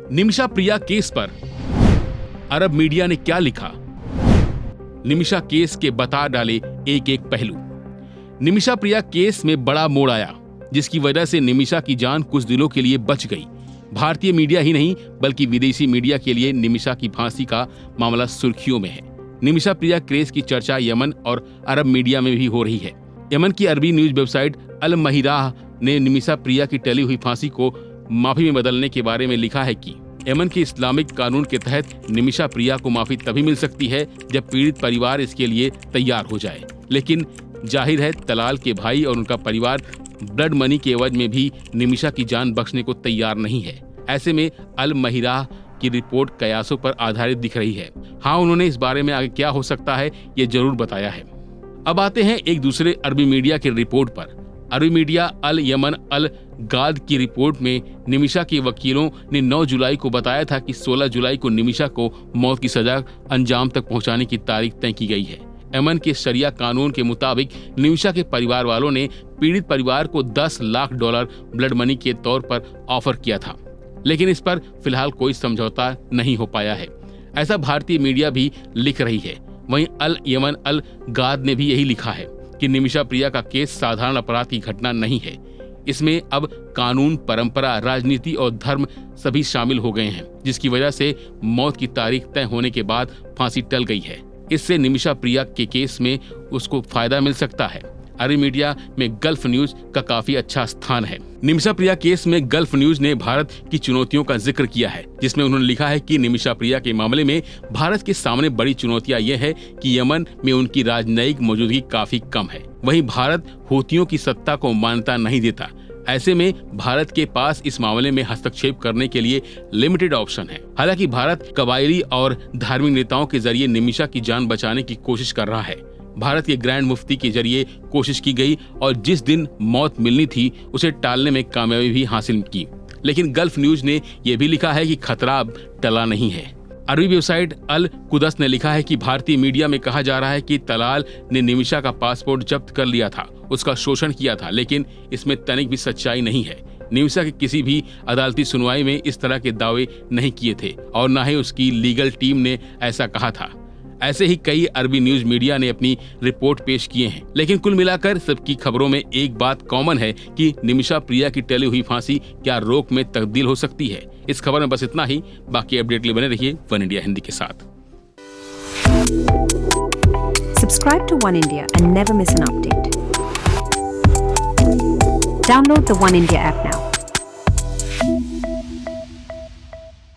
निमिषा प्रिया case पर अरब media ने क्या लिखा? निमिषा केस के बता डाले एक एक पहलू। निमिषा प्रिया केस में बड़ा मोड़ आया, जिसकी वजह से निमिषा की जान कुछ दिनों के लिए बच गई। भारतीय मीडिया ही नहीं बल्कि विदेशी मीडिया के लिए निमिषा की फांसी का मामला सुर्खियों में है। निमिषा प्रिया केस की चर्चा यमन और अरब मीडिया में भी हो रही है। यमन की अरबी न्यूज वेबसाइट अल महिराह ने निमिषा प्रिया की टली हुई फांसी को माफी में बदलने के बारे में लिखा है कि यमन के इस्लामिक कानून के तहत निमिषा प्रिया को माफी तभी मिल सकती है जब पीड़ित परिवार इसके लिए तैयार हो जाए। लेकिन जाहिर है तलाल के भाई और उनका परिवार ब्लड मनी के एवज में भी निमिषा की जान बख्शने को तैयार नहीं है। ऐसे में अल महिराह की रिपोर्ट कयासों पर आधारित दिख रही है। हाँ, उन्होंने इस बारे में आगे क्या हो सकता है ये जरूर बताया है। अब आते हैं एक दूसरे अरबी मीडिया की रिपोर्ट पर। अरबी मीडिया अल यमन अल गाद की रिपोर्ट में निमिषा के वकीलों ने 9 जुलाई को बताया था कि 16 जुलाई को निमिषा को मौत की सजा अंजाम तक पहुंचाने की तारीख तय की गई है। यमन के शरिया कानून के मुताबिक निमिषा के परिवार वालों ने पीड़ित परिवार को $10 लाख ब्लड मनी के तौर पर ऑफर किया था, लेकिन इस पर फिलहाल कोई समझौता नहीं हो पाया है, ऐसा भारतीय मीडिया भी लिख रही है। वहीं अल यमन अल गाद ने भी यही लिखा है कि निमिषा प्रिया का केस साधारण अपराध की घटना नहीं है। इसमें अब कानून, परंपरा, राजनीति और धर्म सभी शामिल हो गए हैं, जिसकी वजह से मौत की तारीख तय होने के बाद फांसी टल गई है। इससे निमिषा प्रिया के केस में उसको फायदा मिल सकता है। अरबी मीडिया में गल्फ न्यूज का काफी अच्छा स्थान है। निमिषा प्रिया केस में गल्फ न्यूज ने भारत की चुनौतियों का जिक्र किया है, जिसमें उन्होंने लिखा है कि निमिषा प्रिया के मामले में भारत के सामने बड़ी चुनौतियां यह है कि यमन में उनकी राजनयिक मौजूदगी काफी कम है। वहीं भारत हूतियों की सत्ता को मान्यता नहीं देता। ऐसे में भारत के पास इस मामले में हस्तक्षेप करने के लिए लिमिटेड ऑप्शन है। हालांकि भारत कबायली और धार्मिक नेताओं के जरिए निमिषा की जान बचाने की कोशिश कर रहा है। भारत के ग्रैंड मुफ्ती के जरिए कोशिश की गई और जिस दिन मौत मिलनी थी उसे टालने में कामयाबी भी हासिल की, लेकिन गल्फ न्यूज ने यह भी लिखा है कि खतरा अब टला नहीं है। अरबी वेबसाइट अल कुदस ने लिखा है कि भारतीय मीडिया में कहा जा रहा है कि तलाल ने निमिषा का पासपोर्ट जब्त कर लिया था, उसका शोषण किया था, लेकिन इसमें तनिक भी सच्चाई नहीं है। निमिषा की किसी भी अदालती सुनवाई में इस तरह के दावे नहीं किए थे और न ही उसकी लीगल टीम ने ऐसा कहा था। ऐसे ही कई अरबी न्यूज मीडिया ने अपनी रिपोर्ट पेश किए हैं, लेकिन कुल मिलाकर सबकी खबरों में एक बात कॉमन है कि निमिषा प्रिया की टली हुई फांसी क्या रोक में तब्दील हो सकती है। इस खबर में बस इतना ही। बाकी अपडेट के लिए बने रहिए वन इंडिया हिंदी के साथ। Subscribe to One India and never miss an update. Download the One India app now.